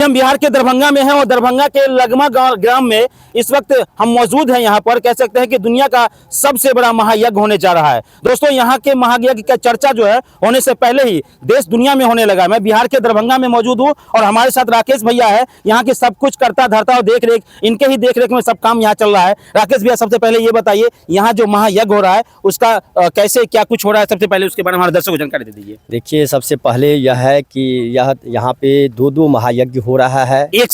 हम बिहार के दरभंगा में हैं और दरभंगा के लगमा ग्राम में इस वक्त हम मौजूद हैं। यहाँ पर कह सकते हैं कि दुनिया का सबसे बड़ा महायज्ञ होने जा रहा है। दोस्तों, यहाँ के महायज्ञ का चर्चा जो है होने से पहले ही देश दुनिया में होने लगा है। मैं बिहार के दरभंगा में मौजूद हूँ और हमारे साथ राकेश भैया है। यहाँ के सब कुछ करता धरता और देख रेख, इनके ही देख रेख में सब काम यहाँ चल रहा है। राकेश भैया, सबसे पहले ये बताइए, यहाँ जो महायज्ञ हो रहा है उसका कैसे क्या कुछ हो रहा है, सबसे पहले उसके बारे में हमारे दर्शकों को जानकारी दे दीजिए। देखिए, सबसे पहले यह है कि यहाँ पे दो महायज्ञ हो रहा है एक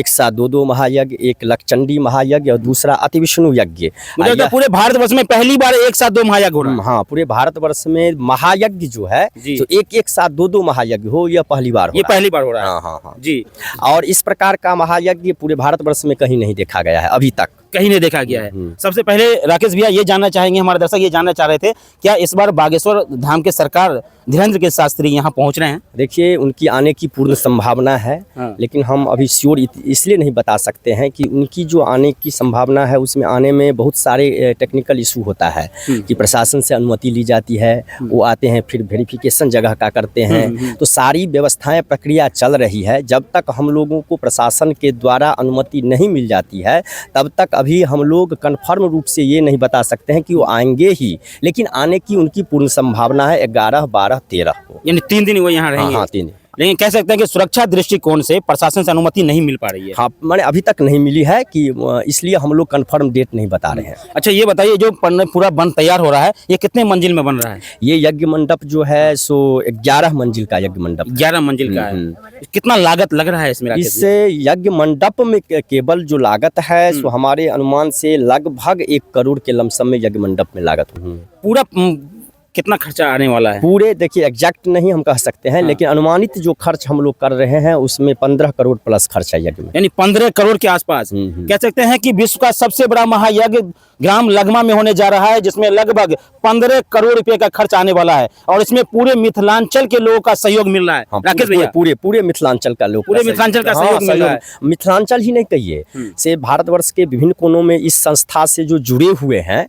साथ दो महायज्ञ। एक लक्षचंडी महायज्ञ और दूसरा अति विष्णु यज्ञ। मुझे लगता है पूरे भारतवर्ष में पहली बार एक साथ दो महायज्ञ हो रहा है। हाँ, पूरे भारतवर्ष में महायज्ञ जो है तो एक साथ दो महायज्ञ हो, यह पहली बार हो रहा है। हाँ जी। और इस प्रकार का महायज्ञ पूरे भारतवर्ष में कहीं नहीं देखा गया है, अभी तक कहीं नहीं देखा गया है। सबसे पहले राकेश भैया ये जानना चाहेंगे, हमारे दर्शक ये जानना चाह रहे थे, क्या इस बार बागेश्वर धाम के सरकार धीरेन्द्र के शास्त्री यहाँ पहुँच रहे हैं? देखिए, उनकी आने की पूर्ण संभावना है। लेकिन हम अभी श्योर इसलिए नहीं बता सकते हैं कि उनकी जो आने की संभावना है उसमें आने में बहुत सारे टेक्निकल इशू होता है कि प्रशासन से अनुमति ली जाती है, वो आते हैं, फिर वेरिफिकेशन जगह का करते हैं। तो सारी व्यवस्थाएं प्रक्रिया चल रही है। जब तक हम लोगों को प्रशासन के द्वारा अनुमति नहीं मिल जाती है तब तक अभी हम लोग कन्फर्म रूप से ये नहीं बता सकते हैं कि वो आएंगे ही। लेकिन आने की उनकी पूर्ण संभावना है 11, 12, 13 को, यानी 3 दिन वो यहाँ रहेंगे। हाँ, 3 दिन। लेकिन कह सकते हैं कि सुरक्षा दृष्टिकोण से प्रशासन से अनुमति नहीं मिल पा रही है। हाँ, मैंने अभी तक नहीं मिली है कि इसलिए हम लोग कंफर्म डेट नहीं बता रहे हैं। अच्छा, ये बताइए, जो पूरा बन तैयार हो रहा है ये कितने मंजिल में बन रहा है? ये यज्ञ मंडप जो है सो 11 मंजिल का यज्ञ मंडप। 11 मंजिल का है। कितना लागत लग रहा है इसमें? इससे यज्ञ मंडप में केवल जो लागत है सो हमारे अनुमान से लगभग 1 करोड़ के लमसम में यज्ञ मंडप में लागत हुई। पूरा कितना खर्चा आने वाला है? पूरे देखिए, एग्जैक्ट नहीं हम कह सकते हैं। लेकिन अनुमानित जो खर्च हम लोग कर रहे हैं उसमें 15 करोड़ प्लस खर्च है यज्ञ में, यानी 15 करोड़ के आसपास। कह सकते हैं कि विश्व का सबसे बड़ा महायज्ञ ग्राम लगमा में होने जा रहा है, जिसमें लगभग 15 करोड़ रुपए का खर्च आने वाला है और इसमें पूरे मिथिलांचल के लोगों का सहयोग मिल रहा है। राकेश भैया, पूरे मिथिलांचल का लोग, पूरे मिथिलांचल का सहयोग मिल रहा है। मिथिलांचल ही नहीं कहिए, से भारतवर्ष के विभिन्न कोनों में इस संस्था से जो जुड़े हुए हैं,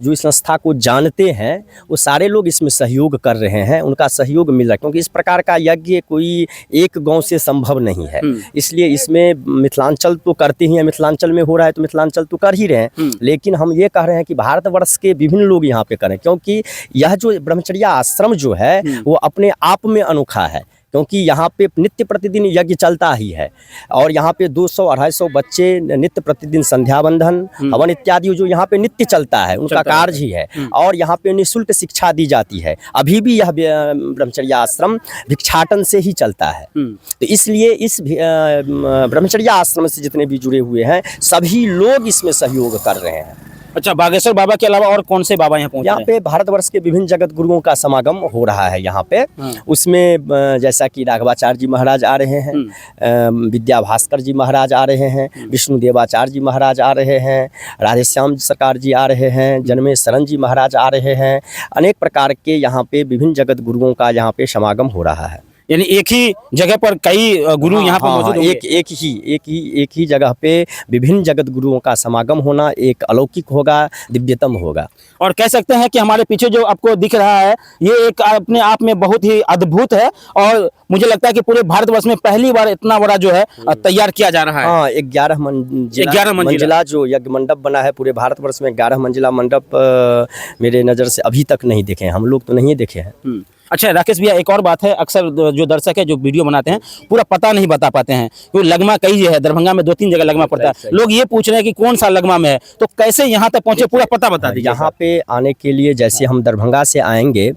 जो इस संस्था को जानते हैं, वो सारे लोग इसमें सहयोग कर रहे हैं। उनका सहयोग मिल रहा है क्योंकि इस प्रकार का यज्ञ कोई एक गांव से संभव नहीं है। इसलिए इसमें मिथिलांचल तो करते ही हैं, मिथिलांचल में हो रहा है तो मिथिलांचल तो कर ही रहे हैं। लेकिन हम ये कह रहे हैं कि भारतवर्ष के विभिन्न लोग यहाँ पे करें, क्योंकि यह जो ब्रह्मचर्य आश्रम जो है वो अपने आप में अनोखा है। क्योंकि यहाँ पे नित्य प्रतिदिन यज्ञ चलता ही है और यहाँ पे 200-250 बच्चे नित्य प्रतिदिन संध्या बंधन, हवन इत्यादि जो यहाँ पे नित्य चलता है, उनका कार्य ही है। और यहाँ पे निःशुल्क शिक्षा दी जाती है। अभी भी यह ब्रह्मचर्य आश्रम भिक्षाटन से ही चलता है। तो इसलिए इस ब्रह्मचर्य आश्रम से जितने भी जुड़े हुए हैं सभी लोग इसमें सहयोग कर रहे हैं। अच्छा, बागेश्वर बाबा के अलावा और कौन से बाबा यहाँ पहुँचे? यहाँ पे भारतवर्ष के विभिन्न जगत गुरुओं का समागम हो रहा है यहाँ पे। उसमें जैसा कि राघवाचार्य जी महाराज आ रहे हैं, विद्या भास्कर जी महाराज आ रहे हैं, विष्णु देवाचार्य जी महाराज आ रहे हैं, राधेश्याम सरकार जी आ रहे हैं, जन्मेश शरण जी महाराज आ रहे हैं। अनेक प्रकार के यहाँ पे विभिन्न जगत गुरुओं का यहाँ पे समागम हो रहा है। यानी एक ही जगह पर कई गुरु यहाँ पर मौजूद होंगे? एक ही जगह पे विभिन्न जगत गुरुओं का समागम होना एक अलौकिक होगा, दिव्यतम होगा। और कह सकते हैं कि हमारे पीछे जो आपको दिख रहा है ये एक अपने आप में बहुत ही अद्भुत है और मुझे लगता है कि पूरे भारतवर्ष में पहली बार इतना बड़ा जो है तैयार किया जा रहा है। हाँ, 11 मंजिला जो यज्ञ मंडप बना है पूरे भारतवर्ष में। 11 मंजिला मंडप मेरे नज़र से अभी तक नहीं देखे हैं, हम लोग तो नहीं देखे हैं। अच्छा राकेश भैया, एक और बात है, अक्सर जो दर्शक है जो वीडियो बनाते हैं पूरा पता नहीं बता पाते हैं, क्योंकि लगमा कई है, दरभंगा में 2-3 जगह लगमा पड़ता है। लोग ये पूछ रहे हैं कि कौन सा लगमा में है, तो कैसे यहाँ तक पहुँचे, पूरा पता बता दीजिए। यहाँ पे आने के लिए जैसे हम दरभंगा से आएंगे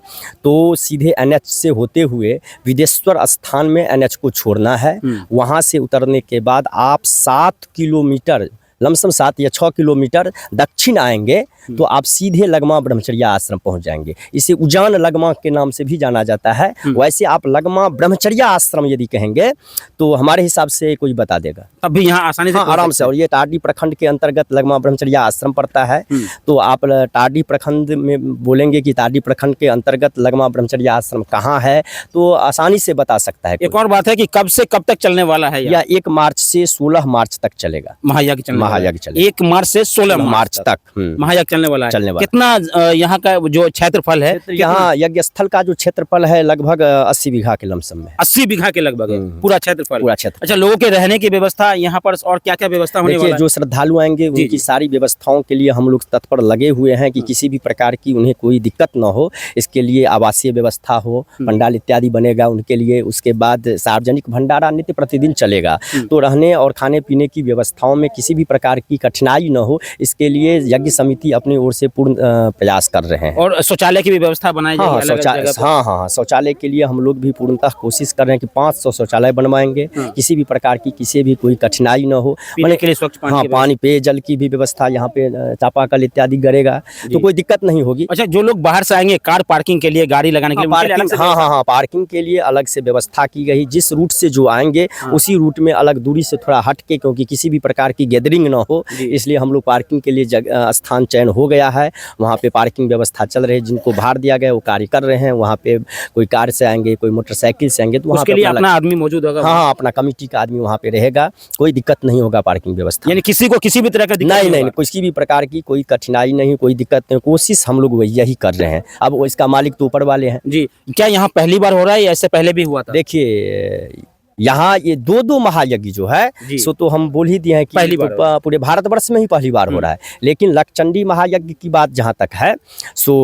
तो सीधे NH से होते हुए विदेश्वर स्थान में NH को छोड़ना है। वहाँ से उतरने के बाद आप 7 किलोमीटर, लमसम 7 या 6 किलोमीटर दक्षिण आएंगे तो आप सीधे लगमा ब्रह्मचर्य आश्रम पहुंच जाएंगे। इसे उजान लगमा के नाम से भी जाना जाता है। वैसे आप लगमा ब्रह्मचर्य आश्रम यदि कहेंगे तो हमारे हिसाब से कोई बता देगा, तब भी यहाँ आसानी से आराम से। और ये टाडी प्रखंड के अंतर्गत लगमा ब्रह्मचर्य आश्रम पड़ता है। तो आप टाडी प्रखंड में बोलेंगे कि टाडी प्रखंड के अंतर्गत लगमा ब्रह्मचर्य आश्रम कहाँ है तो आसानी से बता सकता है। एक और बात है कि कब से कब तक चलने वाला है? या 1 मार्च से 16 मार्च तक चलेगा महायज्ञ। महायज्ञ चलेगा। 1 मार्च से 16 मार्च तक महायज्ञ चलने वाला है। चलने वाला। कितना यहाँ का जो क्षेत्रफल है, यहाँ यज्ञ स्थल का जो क्षेत्रफल है लगभग 80 बीघा के लमसम में। 80 बीघा के लगभग है पूरा क्षेत्रफल। पूरा क्षेत्र। अच्छा, लोगों के रहने की व्यवस्था यहाँ पर और क्या क्या व्यवस्था होने वाला देखिए, है? जो श्रद्धालु आएंगे उनकी सारी व्यवस्थाओं के लिए हम लोग तत्पर लगे हुए हैं कि किसी भी प्रकार की उन्हें कोई दिक्कत न हो। इसके लिए आवासीय व्यवस्था हो, पंडाल इत्यादि बनेगा उनके लिए। उसके बाद सार्वजनिक भंडारा नित्य प्रतिदिन चलेगा। तो रहने और खाने पीने की व्यवस्थाओं में किसी भी प्रकार की कठिनाई न हो, इसके लिए यज्ञ समिति अपनी ओर से पूर्ण प्रयास कर रहे हैं। और शौचालय की भी व्यवस्था बनाई जाएगी अलग-अलग जगह पे? हाँ, शौचालय के लिए हम लोग भी पूर्णतः कोशिश कर रहे हैं कि 500 शौचालय बनवाएंगे। किसी भी प्रकार की किसी भी कोई कठिनाई न हो। पीने के लिए स्वच्छ पानी हाँ, की पानी पेयजल की भी व्यवस्था यहाँ पे चापाकल इत्यादि करेगा, तो कोई दिक्कत नहीं होगी। अच्छा, जो लोग बाहर से आएंगे कार पार्किंग के लिए, गाड़ी लगाने के लिए, उनके लिए अलग से हाँ, पार्किंग के लिए अलग से व्यवस्था की गई। जिस रूट से जो आएंगे उसी रूट में अलग दूरी से थोड़ा हट के, क्योंकि किसी भी प्रकार की गैदरिंग ना हो, इसलिए हम लोग पार्किंग के लिए स्थान चयन हो गया है। वहाँ पे पार्किंग व्यवस्था चल रही है। जिनको भार दिया गया वो कार्य कर रहे हैं। वहाँ पे कोई कार से आएंगे, कोई मोटरसाइकिल से आएंगे, तो वहाँ उसके लिए अपना आदमी मौजूद होगा। हाँ, अपना कमेटी का आदमी वहाँ पे रहेगा। कोई दिक्कत नहीं होगा पार्किंग व्यवस्था। यानी किसी को किसी भी तरह का दिक्कत नहीं, किसी भी प्रकार की कोई कठिनाई नहीं, कोई दिक्कत नहीं। कोशिश हम लोग यही कर रहे हैं। अब वो इसका मालिक तो ऊपर वाले हैं जी। क्या यहाँ पहली बार हो रहा है या इससे पहले भी हुआ था? देखिए, यहाँ ये दो महायज्ञ जो है सो तो हम बोल ही दिए हैं कि पहली बार तो पूरे भारतवर्ष में ही पहली बार हो रहा है। लेकिन लक्षचंडी महायज्ञ की बात जहाँ तक है सो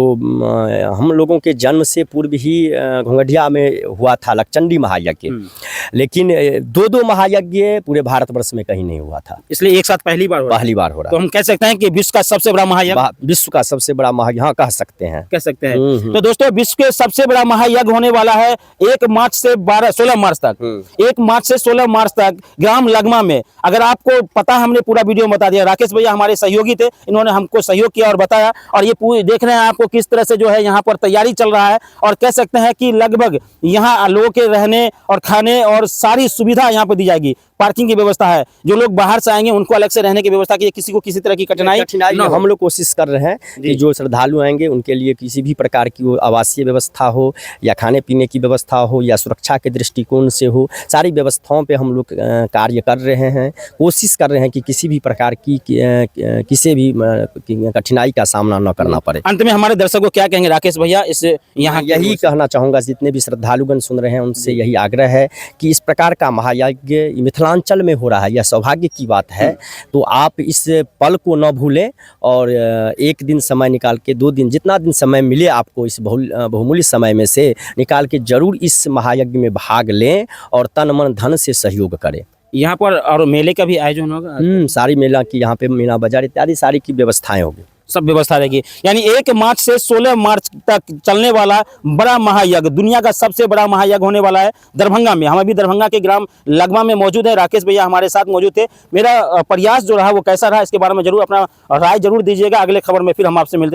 हम लोगों के जन्म से पूर्व ही घोंघडिया में हुआ था लक्षचंडी महायज्ञ। लेकिन दो महायज्ञ पूरे भारतवर्ष में कहीं नहीं हुआ था, इसलिए एक साथ पहली बार हो रहा है। तो हम कह सकते हैं कि विश्व का सबसे बड़ा महायज्ञ, विश्व का सबसे बड़ा महायज्ञ, हाँ कह सकते हैं। तो दोस्तों, विश्व के सबसे बड़ा महायज्ञ होने वाला है 1 मार्च से 16 मार्च तक। 1 मार्च से 16 मार्च तक ग्राम लगमा में। अगर आपको पता, हमने पूरा वीडियो में बता दिया। राकेश भैया हमारे सहयोगी थे, इन्होंने हमको सहयोग किया और बताया। और ये पूरी देख रहे हैं आपको किस तरह से जो है यहाँ पर तैयारी चल रहा है। और कह सकते हैं कि लगभग यहाँ लोगों के रहने और खाने और सारी सुविधा यहाँ पर दी जाएगी। पार्किंग की व्यवस्था है। जो लोग बाहर से आएंगे उनको अलग से रहने की व्यवस्था की, किसी को किसी तरह की कठिनाई हम लोग कोशिश कर रहे हैं कि जो श्रद्धालु आएंगे उनके लिए किसी भी प्रकार की वो आवासीय व्यवस्था हो या खाने पीने की व्यवस्था हो या सुरक्षा के दृष्टिकोण से हो, सारी व्यवस्थाओं पे हम लोग कार्य कर रहे हैं। कोशिश कर रहे हैं कि किसी भी प्रकार की किसी भी कठिनाई का सामना न करना पड़े। अंत में हमारे दर्शकों को क्या कहेंगे राकेश भैया? इस यहाँ यही कहना चाहूँगा, जितने भी श्रद्धालुगण सुन रहे हैं उनसे यही आग्रह है कि इस प्रकार का महायज्ञ मिथिलांचल में हो रहा है, यह सौभाग्य की बात है। तो आप इस पल को न भूलें और एक दिन समय निकाल के, 2 दिन, जितना दिन समय मिले आपको इस बहुमूल्य समय में से निकाल के जरूर इस महायज्ञ में भाग लें और तन मन धन से सहयोग करें। यहाँ पर और मेले का भी आयोजन होगा? सारी मेला की, यहाँ पे मीना बाजार इत्यादि सारी की व्यवस्थाएं होगी, सब व्यवस्था रहेगी। यानी 1 मार्च से 16 मार्च तक चलने वाला बड़ा महायज्ञ, दुनिया का सबसे बड़ा महायज्ञ होने वाला है दरभंगा में। हम अभी दरभंगा के ग्राम लगमा में मौजूद है। राकेश भैया हमारे साथ मौजूद थे। मेरा प्रयास जो रहा वो कैसा रहा, इसके बारे में जरूर अपना राय जरूर दीजिएगा। अगले खबर में फिर हम आपसे मिलते हैं।